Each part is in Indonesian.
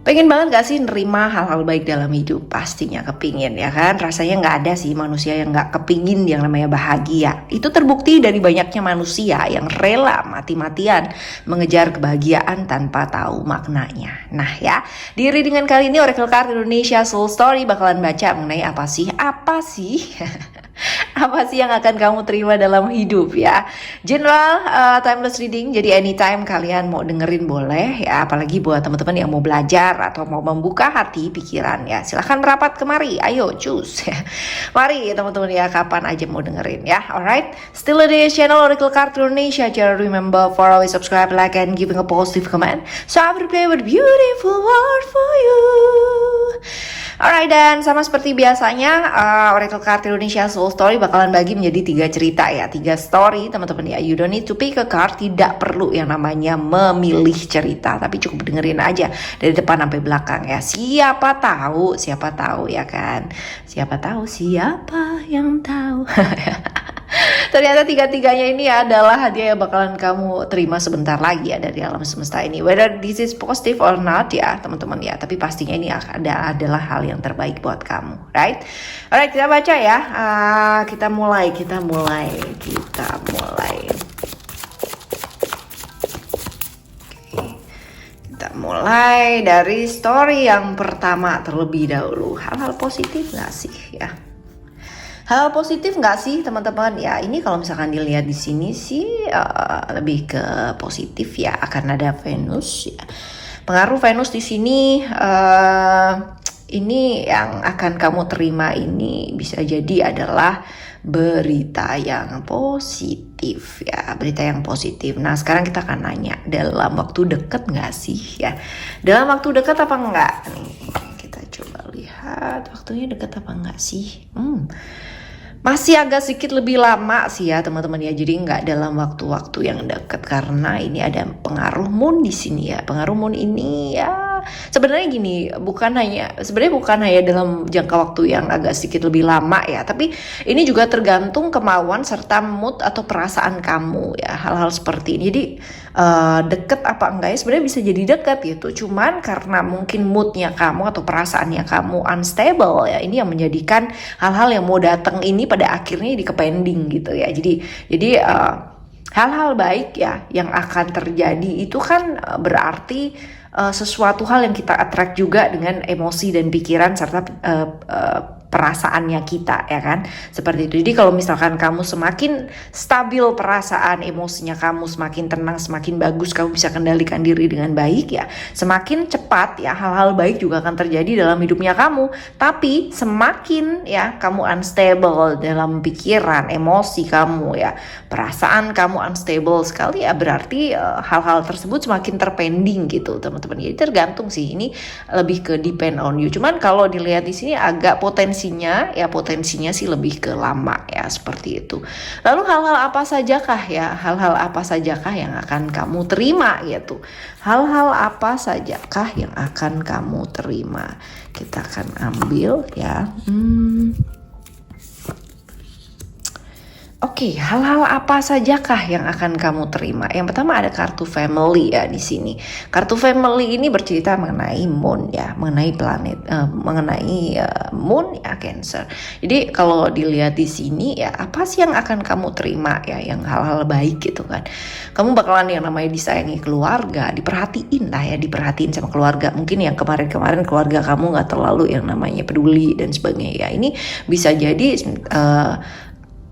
Pengen banget gak sih nerima hal-hal baik dalam hidup? Pastinya kepingin ya kan. Rasanya gak ada sih manusia yang gak kepingin yang namanya bahagia. Itu terbukti dari banyaknya manusia yang rela mati-matian mengejar kebahagiaan tanpa tahu maknanya. Nah ya, di readingan kali ini Oracle Card Indonesia Soul Story bakalan baca mengenai apa sih apa sih yang akan kamu terima dalam hidup ya. General timeless reading, jadi anytime kalian mau dengerin boleh ya, apalagi buat teman-teman yang mau belajar atau mau membuka hati pikiran ya, silahkan merapat kemari, ayo choose ya. Mari teman-teman ya, kapan aja mau dengerin ya. Alright, still di channel Oracle Card Indonesia. Jangan remember for always subscribe, like, and giving a positive comment, so I will play with beautiful word for you. Alright, dan sama seperti biasanya Oracle Card Indonesia Soul Story bakalan bagi menjadi 3 cerita ya, 3 story teman-teman ya. You don't need to pick a card, tidak perlu yang namanya memilih cerita, tapi cukup dengerin aja dari depan sampai belakang ya. Siapa tahu ya kan. Siapa yang tahu. Ternyata tiga-tiganya ini adalah hadiah yang bakalan kamu terima sebentar lagi ya dari alam semesta ini. Whether this is positive or not ya teman-teman ya, tapi pastinya ini adalah hal yang terbaik buat kamu, right? Alright, kita baca ya. Kita mulai. Kita mulai dari story yang pertama terlebih dahulu. Hal-hal positif gak sih ya? Hal positif nggak sih teman-teman ya? Ini kalau misalkan dilihat di sini sih lebih ke positif ya, akan ada Venus ya. Pengaruh Venus di sini ini yang akan kamu terima ini bisa jadi adalah berita yang positif ya, berita yang positif. Nah sekarang kita akan nanya, dalam waktu dekat nggak sih ya? Dalam waktu dekat apa enggak? Nih kita coba lihat waktunya dekat apa enggak sih? Masih agak sedikit lebih lama sih ya teman-teman ya. Jadi nggak dalam waktu-waktu yang dekat, karena ini ada pengaruh moon di sini ya. Pengaruh moon ini ya sebenarnya gini, bukan hanya dalam jangka waktu yang agak sedikit lebih lama ya, tapi ini juga tergantung kemauan serta mood atau perasaan kamu ya, hal-hal seperti ini. Jadi deket apa enggak ya, sebenarnya bisa jadi deket gitu, cuman karena mungkin moodnya kamu atau perasaannya kamu unstable ya, ini yang menjadikan hal-hal yang mau datang ini pada akhirnya di pending gitu ya. Jadi hal-hal baik ya yang akan terjadi itu kan berarti sesuatu hal yang kita attract juga dengan emosi dan pikiran serta perasaannya kita ya kan, seperti itu. Jadi kalau misalkan kamu semakin stabil perasaan emosinya, kamu semakin tenang, semakin bagus, kamu bisa kendalikan diri dengan baik ya, semakin cepat ya hal-hal baik juga akan terjadi dalam hidupnya kamu. Tapi semakin ya kamu unstable dalam pikiran, emosi kamu ya, perasaan kamu unstable sekali ya, berarti hal-hal tersebut semakin terpending gitu teman-teman. Jadi tergantung sih, ini lebih ke depend on you. Cuman kalau dilihat di sini agak potensinya sih lebih ke lama ya, seperti itu. Lalu hal-hal apa sajakah yang akan kamu terima gitu? Hal-hal apa sajakah yang akan kamu terima? Kita akan ambil ya. Oke, hal-hal apa sajakah yang akan kamu terima? Yang pertama ada kartu family ya di sini. Kartu family ini bercerita mengenai moon ya, mengenai planet, mengenai moon ya, Cancer. Jadi kalau dilihat di sini ya, apa sih yang akan kamu terima ya, yang hal-hal baik gitu kan? Kamu bakalan yang namanya disayangi keluarga, diperhatiin sama keluarga. Mungkin yang kemarin-kemarin keluarga kamu nggak terlalu yang namanya peduli dan sebagainya ya. Ini bisa jadi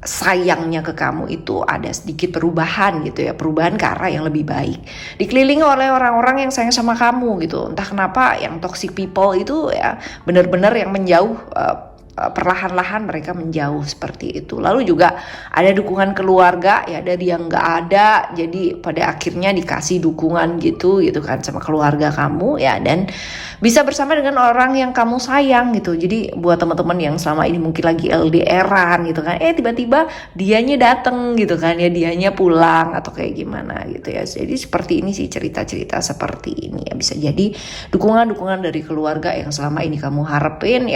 sayangnya ke kamu itu ada sedikit perubahan gitu ya, perubahan ke arah yang lebih baik. Dikelilingi oleh orang-orang yang sayang sama kamu gitu. Entah kenapa yang toxic people itu ya benar-benar yang menjauh, perlahan-lahan mereka menjauh seperti itu. Lalu juga ada dukungan keluarga ya, dari yang nggak ada jadi pada akhirnya dikasih dukungan gitu kan sama keluarga kamu ya, dan bisa bersama dengan orang yang kamu sayang gitu. Jadi buat teman-teman yang selama ini mungkin lagi LDR-an gitu kan, tiba-tiba dianya dateng gitu kan ya, dianya pulang atau kayak gimana gitu ya. Jadi seperti ini sih, cerita-cerita seperti ini ya, bisa jadi dukungan-dukungan dari keluarga yang selama ini kamu harapkan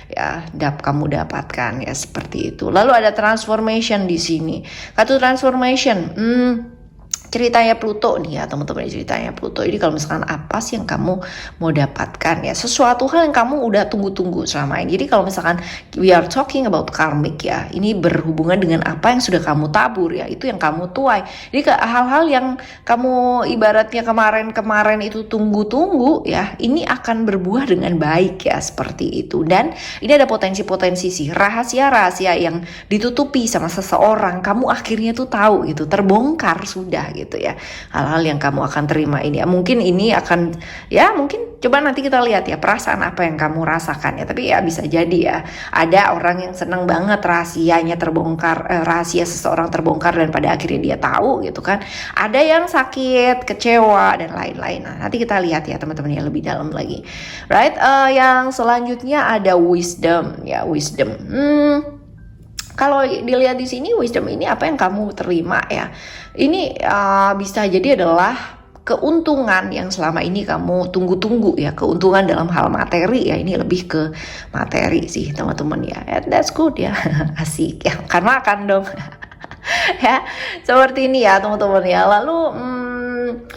ya, kamu dapatkan ya, seperti itu. Lalu ada transformation di sini. Kartu transformation. ceritanya Pluto nih ya teman-teman, ceritanya Pluto. Jadi kalau misalkan apa sih yang kamu mau dapatkan ya, sesuatu hal yang kamu udah tunggu-tunggu selama ini. Jadi kalau misalkan we are talking about karmic ya, ini berhubungan dengan apa yang sudah kamu tabur ya, itu yang kamu tuai. Jadi hal-hal yang kamu ibaratnya kemarin itu tunggu-tunggu ya, ini akan berbuah dengan baik ya, seperti itu. Dan ini ada potensi-potensi sih, rahasia-rahasia yang ditutupi sama seseorang, kamu akhirnya tuh tahu gitu, terbongkar sudah gitu ya, hal-hal yang kamu akan terima ini ya. Mungkin ini akan ya, mungkin coba nanti kita lihat ya perasaan apa yang kamu rasakan ya. Tapi ya bisa jadi ya, ada orang yang senang banget rahasianya terbongkar, rahasia seseorang terbongkar dan pada akhirnya dia tahu gitu kan. Ada yang sakit, kecewa dan lain-lain. Nah, nanti kita lihat ya teman-teman ya lebih dalam lagi. Right, yang selanjutnya ada wisdom ya, wisdom. Kalau dilihat di sini wisdom ini apa yang kamu terima ya. Ini bisa jadi adalah keuntungan yang selama ini kamu tunggu-tunggu ya, keuntungan dalam hal materi ya. Ini lebih ke materi sih teman-teman ya. That's good ya. Asik ya, kan makan dong. Ya, seperti ini ya teman-teman ya. Lalu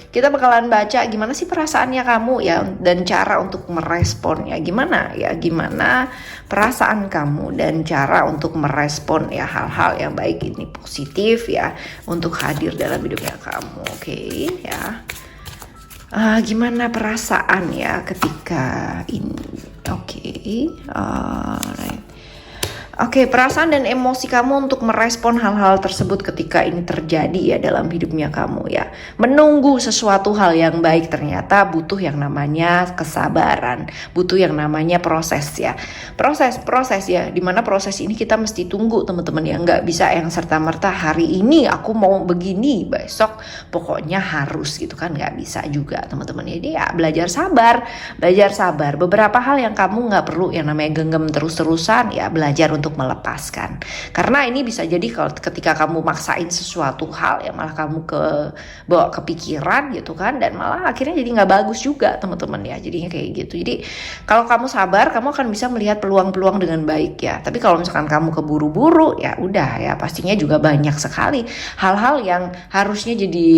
kita bakalan baca gimana sih perasaannya kamu ya, dan cara untuk meresponnya gimana ya, gimana perasaan kamu dan cara untuk merespon ya hal-hal yang baik ini positif ya untuk hadir dalam hidupnya kamu. Oke ya. Gimana perasaan ya ketika ini? Alright. Oke, perasaan dan emosi kamu untuk merespon hal-hal tersebut ketika ini terjadi ya dalam hidupnya kamu ya. Menunggu sesuatu hal yang baik ternyata butuh yang namanya kesabaran, butuh yang namanya proses ya. Proses ya, dimana proses ini kita mesti tunggu teman-teman ya. Nggak bisa yang serta-merta hari ini aku mau begini, besok pokoknya harus gitu kan, nggak bisa juga teman-teman. Jadi ya belajar sabar. Beberapa hal yang kamu nggak perlu yang namanya genggam terus-terusan ya, belajar untuk melepaskan. Karena ini bisa jadi kalau ketika kamu maksain sesuatu hal ya malah kamu bawa kepikiran gitu kan, dan malah akhirnya jadi nggak bagus juga teman-teman ya, jadinya kayak gitu. Jadi kalau kamu sabar, kamu akan bisa melihat peluang-peluang dengan baik ya. Tapi kalau misalkan kamu keburu-buru ya udah ya, pastinya juga banyak sekali hal-hal yang harusnya jadi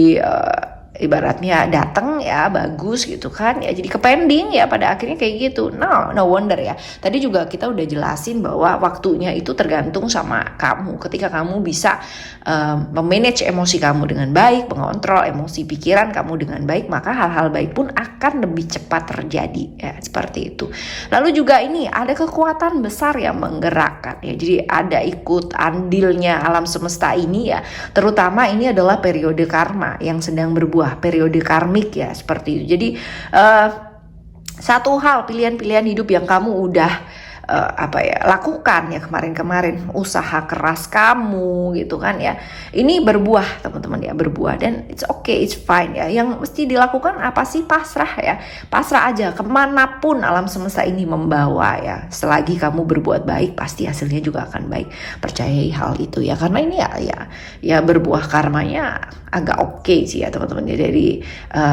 ibaratnya datang ya bagus gitu kan ya, jadi kepending ya pada akhirnya kayak gitu. No wonder ya, tadi juga kita udah jelasin bahwa waktunya itu tergantung sama kamu. Ketika kamu bisa memanage emosi kamu dengan baik, mengontrol emosi pikiran kamu dengan baik, maka hal-hal baik pun akan lebih cepat terjadi ya, seperti itu. Lalu juga ini ada kekuatan besar yang menggerakkan ya, jadi ada ikut andilnya alam semesta ini ya, terutama ini adalah periode karma yang sedang berbuah, periode karmik ya, seperti itu. Jadi satu hal, pilihan-pilihan hidup yang kamu udah lakukan ya kemarin-kemarin, usaha keras kamu gitu kan ya, ini berbuah teman-teman ya, berbuah, dan it's okay, it's fine ya. Yang mesti dilakukan apa sih? Pasrah ya, pasrah aja kemanapun alam semesta ini membawa ya. Selagi kamu berbuat baik, pasti hasilnya juga akan baik, percayai hal itu ya. Karena ini ya berbuah karmanya agak oke sih ya teman-teman ya, dari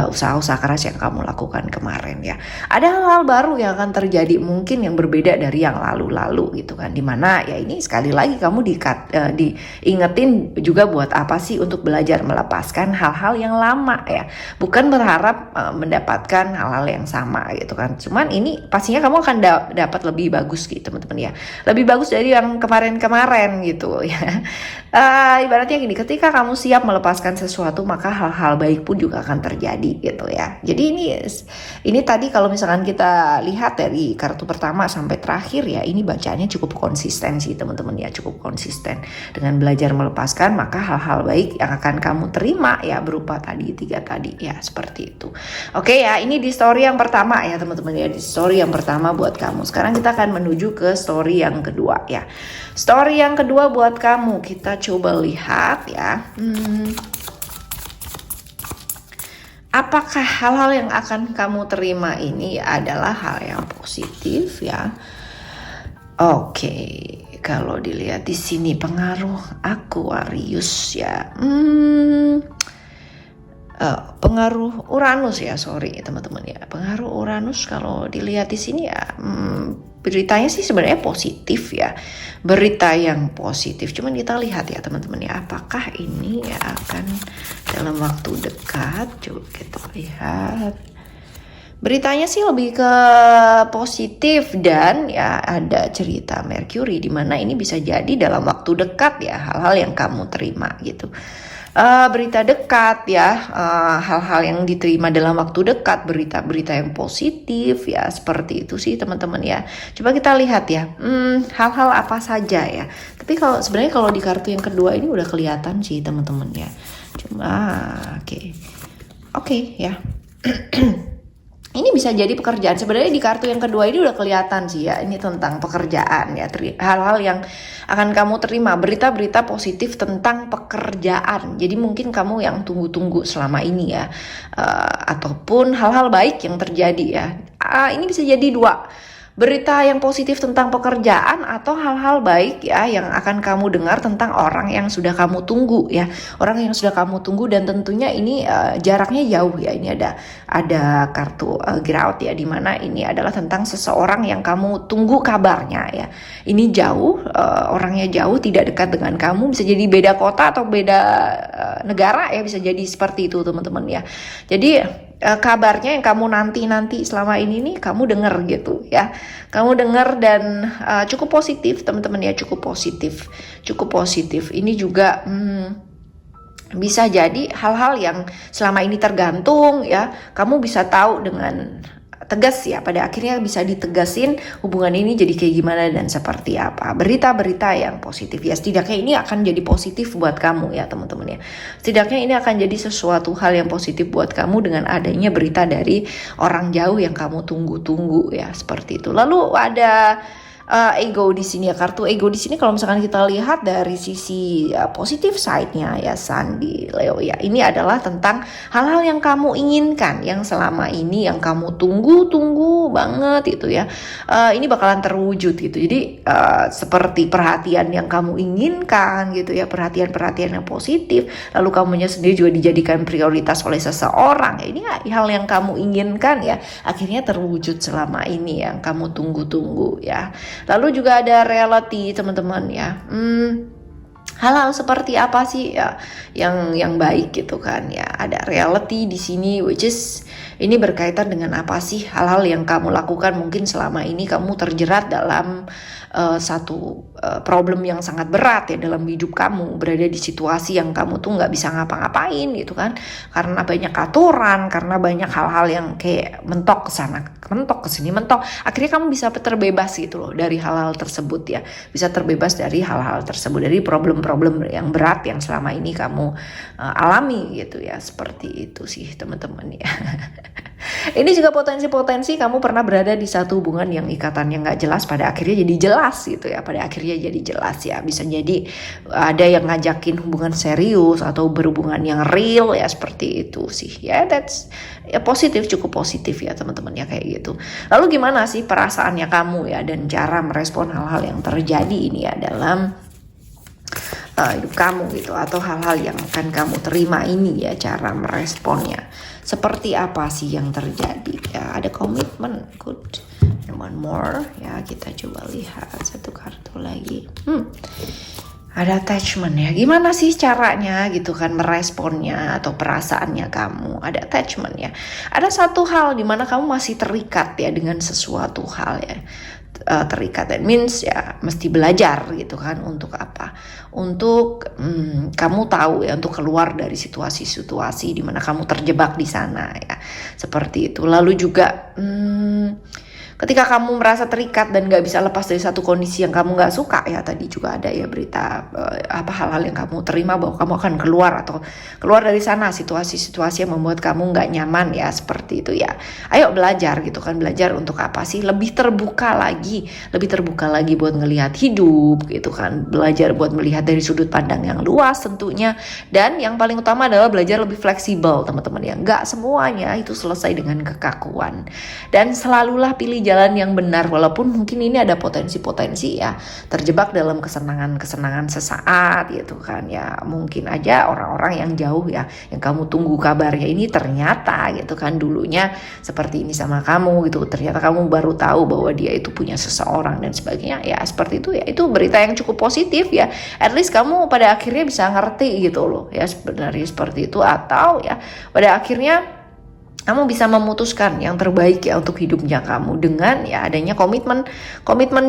usaha-usaha keras yang kamu lakukan kemarin ya. Ada hal-hal baru yang akan terjadi mungkin yang berbeda dari yang lalu-lalu gitu kan, dimana ya ini sekali lagi kamu diingetin juga buat apa sih, untuk belajar melepaskan hal-hal yang lama ya, bukan berharap mendapatkan hal-hal yang sama gitu kan. Cuman ini pastinya kamu akan dapat lebih bagus gitu teman-teman ya, lebih bagus dari yang kemarin-kemarin gitu ya. Ibaratnya gini, ketika kamu siap melepaskan sesuatu maka hal-hal baik pun juga akan terjadi gitu ya. Jadi ini tadi kalau misalkan kita lihat dari kartu pertama sampai terakhir ya, ini bacaannya cukup konsisten sih teman-teman ya, cukup konsisten. Dengan belajar melepaskan maka hal-hal baik yang akan kamu terima ya, berupa tadi 3 tadi ya, seperti itu. Oke ya, ini di story yang pertama ya teman-teman ya, di story yang pertama buat kamu. Sekarang kita akan menuju ke story yang kedua ya. Story yang kedua buat kamu, kita coba lihat ya. Apakah hal-hal yang akan kamu terima ini adalah hal yang positif ya? Oke, kalau dilihat di sini pengaruh Aquarius ya, pengaruh Uranus ya, sorry teman-teman ya, pengaruh Uranus kalau dilihat di sini ya, beritanya sih sebenarnya positif ya, berita yang positif. Cuman kita lihat ya teman-teman ya, apakah ini ya akan dalam waktu dekat. Coba kita lihat. Beritanya sih lebih ke positif dan ya ada cerita Mercury di mana ini bisa jadi dalam waktu dekat ya hal-hal yang kamu terima gitu. Berita dekat ya, hal-hal yang diterima dalam waktu dekat, berita-berita yang positif ya, seperti itu sih teman-teman ya. Coba kita lihat ya, hal-hal apa saja ya. Tapi kalau sebenarnya kalau di kartu yang kedua ini udah kelihatan sih teman-teman ya. Cuma oke ya. Ini bisa jadi pekerjaan. Sebenarnya di kartu yang kedua ini udah kelihatan sih ya. Ini tentang pekerjaan ya. Hal-hal yang akan kamu terima. Berita-berita positif tentang pekerjaan. Jadi mungkin kamu yang tunggu-tunggu selama ini ya. Ataupun hal-hal baik yang terjadi ya. Ini bisa jadi dua. Berita yang positif tentang pekerjaan atau hal-hal baik ya yang akan kamu dengar tentang orang yang sudah kamu tunggu ya, orang yang sudah kamu tunggu. Dan tentunya ini jaraknya jauh ya. Ini ada kartu ground ya, dimana ini adalah tentang seseorang yang kamu tunggu kabarnya ya. Ini jauh, orangnya jauh, tidak dekat dengan kamu, bisa jadi beda kota atau beda negara ya, bisa jadi seperti itu teman-teman ya. Jadi kabarnya yang kamu nanti selama ini nih kamu dengar gitu ya, kamu dengar dan cukup positif teman-teman ya, cukup positif. Ini juga bisa jadi hal-hal yang selama ini tergantung ya, kamu bisa tahu dengan tegas ya, pada akhirnya bisa ditegasin hubungan ini jadi kayak gimana dan seperti apa. Berita-berita yang positif ya, setidaknya ini akan jadi positif buat kamu ya teman-teman ya. Setidaknya ini akan jadi sesuatu hal yang positif buat kamu dengan adanya berita dari orang jauh yang kamu tunggu-tunggu ya, seperti itu. Lalu ada ego di sini ya, kartu ego di sini kalau misalkan kita lihat dari sisi positif side-nya ya, Sun di Leo ya, ini adalah tentang hal-hal yang kamu inginkan, yang selama ini yang kamu tunggu banget itu ya, ini bakalan terwujud gitu. Jadi seperti perhatian yang kamu inginkan gitu ya, perhatian yang positif, lalu kamunya sendiri juga dijadikan prioritas oleh seseorang ya. Ini hal yang kamu inginkan ya, akhirnya terwujud selama ini yang kamu tunggu-tunggu ya. Lalu juga ada reality teman-teman ya. Hal-hal seperti apa sih ya yang baik gitu kan ya. Ada reality di sini, which is ini berkaitan dengan apa sih hal-hal yang kamu lakukan. Mungkin selama ini kamu terjerat dalam satu problem yang sangat berat ya dalam hidup kamu, berada di situasi yang kamu tuh nggak bisa ngapa-ngapain gitu kan, karena banyak aturan, karena banyak hal-hal yang kayak mentok ke sana, mentok ke sini, mentok. Akhirnya kamu bisa terbebas gitu loh dari hal-hal tersebut ya, bisa terbebas dari hal-hal tersebut, dari problem-problem yang berat yang selama ini kamu alami gitu ya. Seperti itu sih teman-teman ya. Ini juga potensi-potensi kamu pernah berada di satu hubungan yang ikatannya nggak jelas, pada akhirnya jadi jelas gitu ya, pada akhirnya jadi jelas ya. Bisa jadi ada yang ngajakin hubungan serius atau berhubungan yang real ya, seperti itu sih ya. That's ya positif, cukup positif ya teman-teman ya, kayak gitu. Lalu gimana sih perasaannya kamu ya, dan cara merespon hal-hal yang terjadi ini ya dalam hidup kamu gitu, atau hal-hal yang akan kamu terima ini ya, cara meresponnya seperti apa sih yang terjadi ya. Ada komitmen, good. And one more ya, kita coba lihat satu kartu lagi. Ada attachment ya, gimana sih caranya gitu kan meresponnya atau perasaannya kamu. Ada attachment ya, ada satu hal dimana kamu masih terikat ya dengan sesuatu hal ya. Terikat, that means ya mesti belajar gitu kan. Untuk apa? Untuk kamu tahu ya, untuk keluar dari situasi-situasi di mana kamu terjebak di sana ya, seperti itu. Lalu juga ketika kamu merasa terikat dan gak bisa lepas dari satu kondisi yang kamu gak suka ya, tadi juga ada ya berita hal-hal yang kamu terima bahwa kamu akan keluar dari sana, situasi-situasi yang membuat kamu gak nyaman ya, seperti itu ya. Ayo belajar gitu kan, belajar untuk apa sih, lebih terbuka lagi buat ngelihat hidup gitu kan, belajar buat melihat dari sudut pandang yang luas tentunya. Dan yang paling utama adalah belajar lebih fleksibel teman-teman ya, gak semuanya itu selesai dengan kekakuan, dan selalulah pilih jalan yang benar, walaupun mungkin ini ada potensi-potensi ya terjebak dalam kesenangan-kesenangan sesaat gitu kan ya. Mungkin aja orang-orang yang jauh ya, yang kamu tunggu kabarnya ini ternyata gitu kan dulunya seperti ini sama kamu gitu, ternyata kamu baru tahu bahwa dia itu punya seseorang dan sebagainya ya, seperti itu ya. Itu berita yang cukup positif ya, at least kamu pada akhirnya bisa ngerti gitu loh ya sebenarnya seperti itu. Atau ya pada akhirnya kamu bisa memutuskan yang terbaik ya untuk hidupnya kamu dengan ya adanya komitmen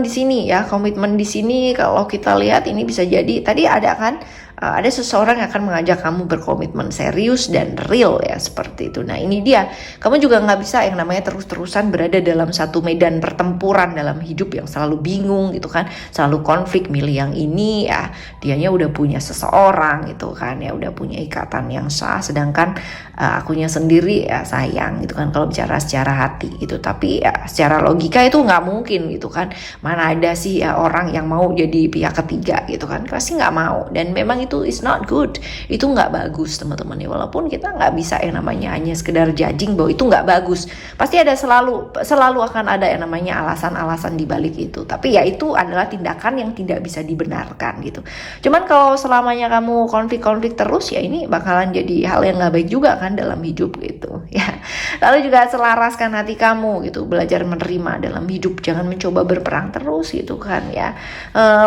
di sini ya. Komitmen di sini kalau kita lihat ini bisa jadi tadi ada kan ada seseorang yang akan mengajak kamu berkomitmen serius dan real ya, seperti itu. Nah ini dia, kamu juga nggak bisa yang namanya terus-terusan berada dalam satu medan pertempuran dalam hidup yang selalu bingung gitu kan, selalu konflik, milih yang ini ya, dianya udah punya seseorang gitu kan ya, udah punya ikatan yang sah, sedangkan akunya sendiri ya sayang gitu kan, kalau bicara secara hati gitu. Tapi ya secara logika itu nggak mungkin gitu kan, mana ada sih ya orang yang mau jadi pihak ketiga gitu kan, pasti nggak mau. Dan memang itu is not good, itu nggak bagus teman-teman ya. Walaupun kita nggak bisa yang namanya hanya sekedar judging bahwa itu nggak bagus, pasti ada selalu akan ada yang namanya alasan-alasan di balik itu. Tapi ya itu adalah tindakan yang tidak bisa dibenarkan gitu. Cuman kalau selamanya kamu konflik-konflik terus ya ini bakalan jadi hal yang nggak baik juga kan dalam hidup gitu ya. Lalu juga selaraskan hati kamu gitu, belajar menerima dalam hidup, jangan mencoba berperang terus gitu kan ya,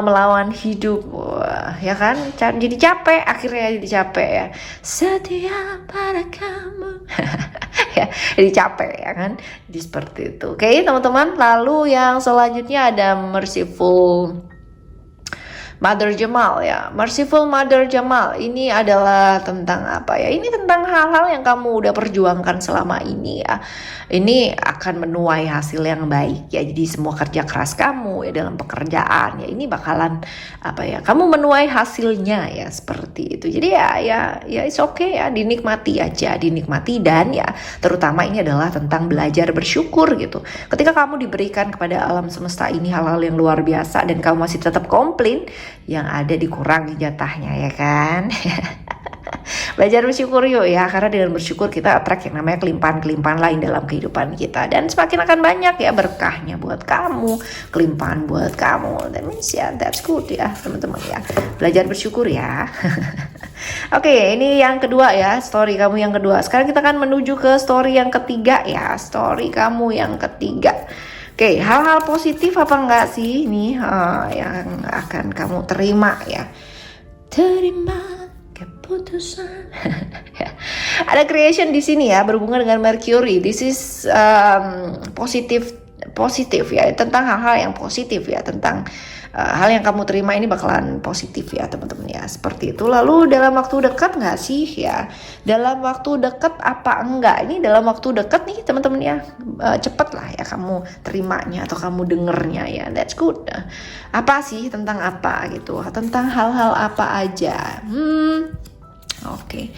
melawan hidup. Wah, ya kan jadi capek, akhirnya jadi capek ya, setia pada kamu ya, jadi capek ya kan, jadi seperti itu. Oke teman-teman, lalu yang selanjutnya ada Merciful Mother Jamal ya. Merciful Mother Jamal ini adalah tentang apa ya? Ini tentang hal-hal yang kamu udah perjuangkan selama ini ya. Ini akan menuai hasil yang baik ya. Jadi semua kerja keras kamu ya dalam pekerjaan ya, ini bakalan apa ya? Kamu menuai hasilnya ya, seperti itu. Jadi ya it's okay ya, dinikmati aja, dinikmati. Dan ya terutama ini adalah tentang belajar bersyukur gitu. Ketika kamu diberikan kepada alam semesta ini hal-hal yang luar biasa dan kamu masih tetap komplain, yang ada dikurangi jatahnya ya kan. Belajar bersyukur yuk ya, karena dengan bersyukur kita attract yang namanya kelimpahan-kelimpahan lain dalam kehidupan kita, dan semakin akan banyak ya berkahnya buat kamu, kelimpahan buat kamu. That means ya that's good ya teman-teman ya, belajar bersyukur ya. Oke, ini yang kedua ya, story kamu yang kedua. Sekarang kita akan menuju ke story yang ketiga ya, story kamu yang ketiga. Oke, hal-hal positif apa enggak sih ini yang akan kamu terima ya? Terima keputusan. Ada creation di sini ya, berhubungan dengan Mercury. This is positif ya, tentang hal-hal yang positif ya, tentang hal yang kamu terima ini bakalan positif ya teman-teman ya, seperti itu. Lalu dalam waktu dekat nggak sih ya? Dalam waktu dekat apa enggak? Ini dalam waktu dekat nih teman-teman ya, cepet lah ya kamu terimanya atau kamu dengernya ya, that's good. Apa sih, tentang apa gitu? Tentang hal-hal apa aja? Oke.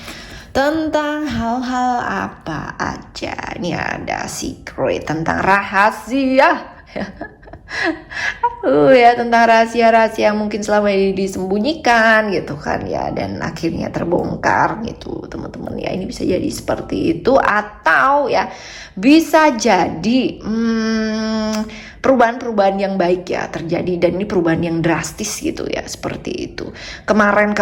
Tentang hal-hal apa aja? Ini ada secret, tentang rahasia. Ya, tentang rahasia-rahasia yang mungkin selama ini disembunyikan gitu kan ya, dan akhirnya terbongkar gitu teman-teman ya. Ini bisa jadi seperti itu, atau ya bisa jadi perubahan-perubahan yang baik ya terjadi, dan ini perubahan yang drastis gitu ya, seperti itu. Kemarin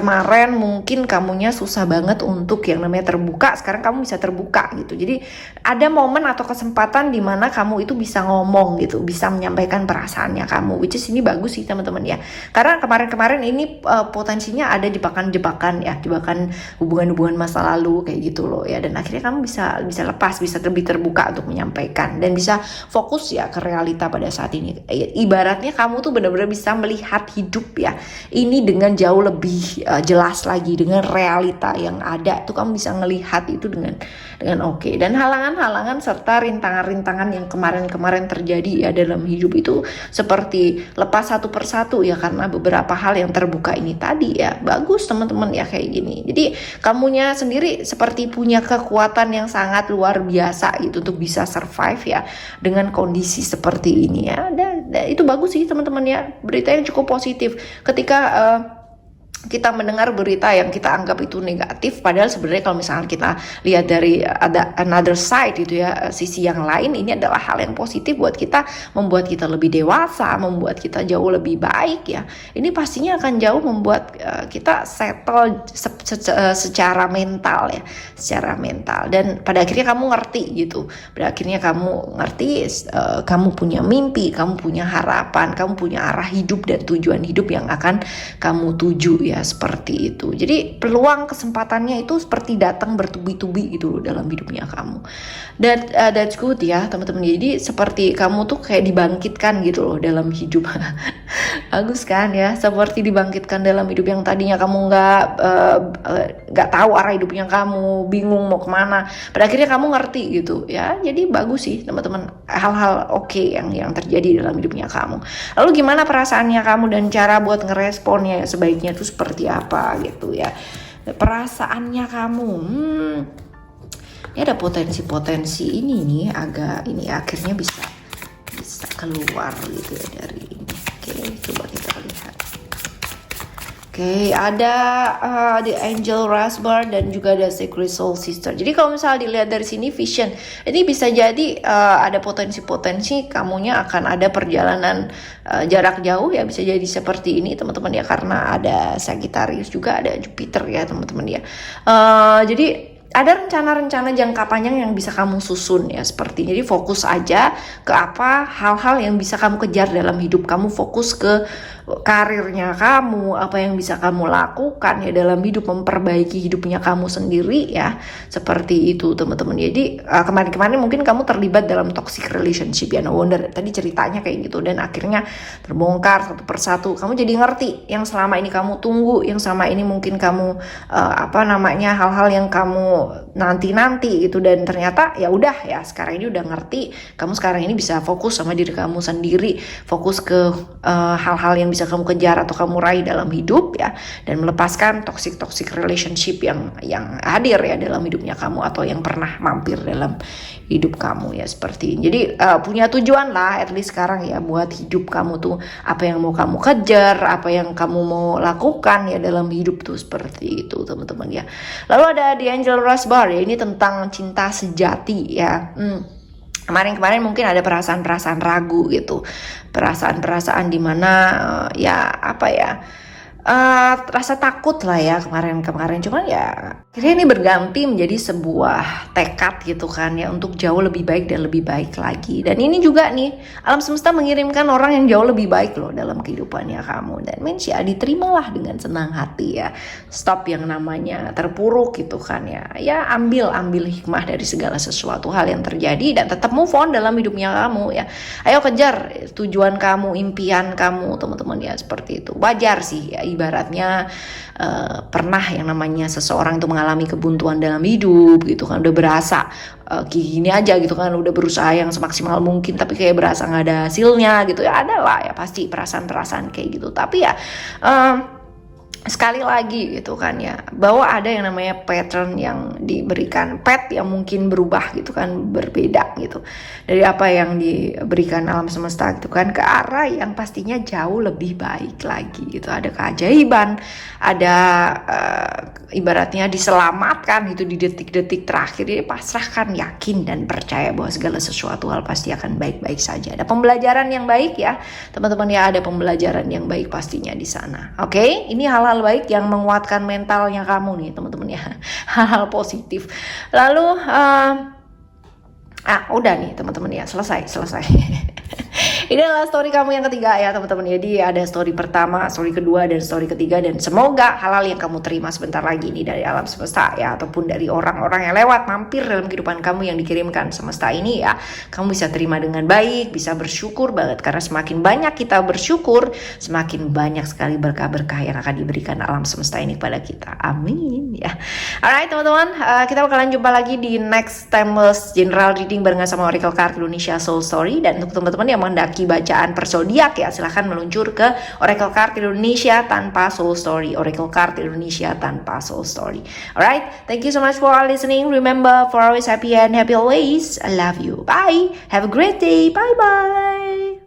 mungkin kamunya susah banget untuk yang namanya terbuka, sekarang kamu bisa terbuka gitu. Jadi ada momen atau kesempatan di mana kamu itu bisa ngomong gitu, bisa menyampaikan perasaannya kamu, which is ini bagus sih teman-teman ya. Karena kemarin ini potensinya ada jebakan-jebakan ya, jebakan hubungan-hubungan masa lalu kayak gitu loh ya, dan akhirnya kamu bisa lepas, bisa lebih terbuka untuk menyampaikan, dan bisa fokus ya ke realita pada saat ini. Ibaratnya kamu tuh benar-benar bisa melihat hidup ya ini dengan jauh lebih jelas lagi, dengan realita yang ada tuh kamu bisa ngelihat itu dengan oke. Dan halangan-halangan serta rintangan-rintangan yang kemarin terjadi ya dalam hidup itu seperti lepas satu persatu ya, karena beberapa hal yang terbuka ini tadi ya. Bagus teman-teman ya kayak gini. Jadi kamunya sendiri seperti punya kekuatan yang sangat luar biasa gitu untuk bisa survive ya dengan kondisi seperti ini ya. Dan itu bagus sih teman-teman ya, berita yang cukup positif ketika kita mendengar berita yang kita anggap itu negatif, padahal sebenarnya kalau misalnya kita lihat dari ada another side gitu ya, sisi yang lain, ini adalah hal yang positif buat kita, membuat kita lebih dewasa, membuat kita jauh lebih baik ya. Ini pastinya akan jauh membuat kita settle secara mental ya, secara mental, dan pada akhirnya kamu ngerti gitu, pada akhirnya kamu ngerti, kamu punya mimpi, kamu punya harapan, kamu punya arah hidup dan tujuan hidup yang akan kamu tuju ya, seperti itu. Jadi peluang kesempatannya itu seperti datang bertubi-tubi gitu loh dalam hidupnya kamu. Dan that's good ya teman-teman. Jadi seperti kamu tuh kayak dibangkitkan gitu loh dalam hidup. Bagus kan ya, seperti dibangkitkan dalam hidup yang tadinya kamu nggak tahu arah hidupnya kamu, bingung mau kemana. Pada akhirnya kamu ngerti gitu ya. Jadi bagus sih teman-teman, hal-hal oke yang terjadi dalam hidupnya kamu. Lalu gimana perasaannya kamu dan cara buat ngeresponnya sebaiknya itu seperti apa gitu ya. Perasaannya kamu, ini ada potensi-potensi ini nih, agak ini akhirnya bisa keluar gitu ya dari ini. Oke, coba kita lihat. Oke, ada The Angel Raspberry dan juga ada Secret Soul Sister. Jadi kalau misalnya dilihat dari sini vision, ini bisa jadi ada potensi-potensi kamunya akan ada perjalanan jarak jauh ya, bisa jadi seperti ini teman-teman ya, karena ada Sagittarius juga, ada Jupiter ya teman-teman ya. Jadi ada rencana-rencana jangka panjang yang bisa kamu susun ya, seperti jadi fokus aja ke apa hal-hal yang bisa kamu kejar dalam hidup kamu, fokus ke karirnya kamu, apa yang bisa kamu lakukan ya dalam hidup, memperbaiki hidupnya kamu sendiri ya, seperti itu teman-teman. Jadi kemarin-kemarin mungkin kamu terlibat dalam toxic relationship ya, no wonder tadi ceritanya kayak gitu, dan akhirnya terbongkar satu persatu. Kamu jadi ngerti yang selama ini kamu tunggu, yang selama ini mungkin kamu hal-hal yang kamu nanti gitu, dan ternyata ya udah ya sekarang ini udah ngerti, kamu sekarang ini bisa fokus sama diri kamu sendiri, fokus ke hal-hal yang bisa kamu kejar atau kamu raih dalam hidup ya, dan melepaskan toxic relationship yang hadir ya dalam hidupnya kamu atau yang pernah mampir dalam hidup kamu ya, seperti ini. Jadi punya tujuan lah at least sekarang ya buat hidup kamu tuh, apa yang mau kamu kejar, apa yang kamu mau lakukan ya dalam hidup tuh, seperti itu teman-teman ya. Lalu ada The Angel Raspberry, ini tentang cinta sejati ya. Kemarin mungkin ada perasaan-perasaan ragu gitu, perasaan-perasaan dimana rasa takut lah ya kemarin, cuman ya akhirnya ini berganti menjadi sebuah tekad gitu kan ya, untuk jauh lebih baik dan lebih baik lagi. Dan ini juga nih, alam semesta mengirimkan orang yang jauh lebih baik loh dalam kehidupannya kamu, dan ya diterimalah dengan senang hati ya. Stop yang namanya terpuruk gitu kan ya ambil hikmah dari segala sesuatu hal yang terjadi, dan tetap move on dalam hidupnya kamu ya. Ayo kejar tujuan kamu, impian kamu teman-teman ya, seperti itu. Wajar sih ya, ibaratnya pernah yang namanya seseorang itu mengalami kebuntuan dalam hidup gitu kan, udah berasa gini aja gitu kan, udah berusaha yang semaksimal mungkin tapi kayak berasa nggak ada hasilnya gitu ya, ada lah ya pasti perasaan-perasaan kayak gitu. Tapi ya sekali lagi gitu kan ya, bahwa ada yang namanya pattern yang diberikan, path yang mungkin berubah gitu kan, berbeda gitu dari apa yang diberikan alam semesta gitu kan, ke arah yang pastinya jauh lebih baik lagi gitu. Ada keajaiban, ada ibaratnya diselamatkan gitu di detik-detik terakhir. Jadi pasrahkan, yakin dan percaya bahwa segala sesuatu hal pasti akan baik-baik saja. Ada pembelajaran yang baik ya teman-teman ya, ada pembelajaran yang baik pastinya di sana. Oke, ini hal-hal baik yang menguatkan mentalnya kamu nih teman-teman ya, hal-hal positif. Lalu udah nih teman-teman ya, selesai. Ini adalah story kamu yang ketiga ya teman-teman. Jadi ada story pertama, story kedua, dan story ketiga, dan semoga hal-hal yang kamu terima sebentar lagi ini dari alam semesta ya, ataupun dari orang-orang yang lewat mampir dalam kehidupan kamu yang dikirimkan semesta ini ya, kamu bisa terima dengan baik, bisa bersyukur banget, karena semakin banyak kita bersyukur, semakin banyak sekali berkah-berkah yang akan diberikan alam semesta ini kepada kita. Amin ya. Alright teman-teman, kita bakalan jumpa lagi di next timeless general reading barengan sama Oracle Card Indonesia Soul Story. Dan untuk teman-teman yang mendaki bacaan per zodiak ya, silahkan meluncur ke Oracle Card Indonesia tanpa Soul Story, Oracle Card Indonesia tanpa Soul Story. Alright, thank you so much for listening. Remember, for always happy and happy always. I love you. Bye. Have a great day. Bye bye.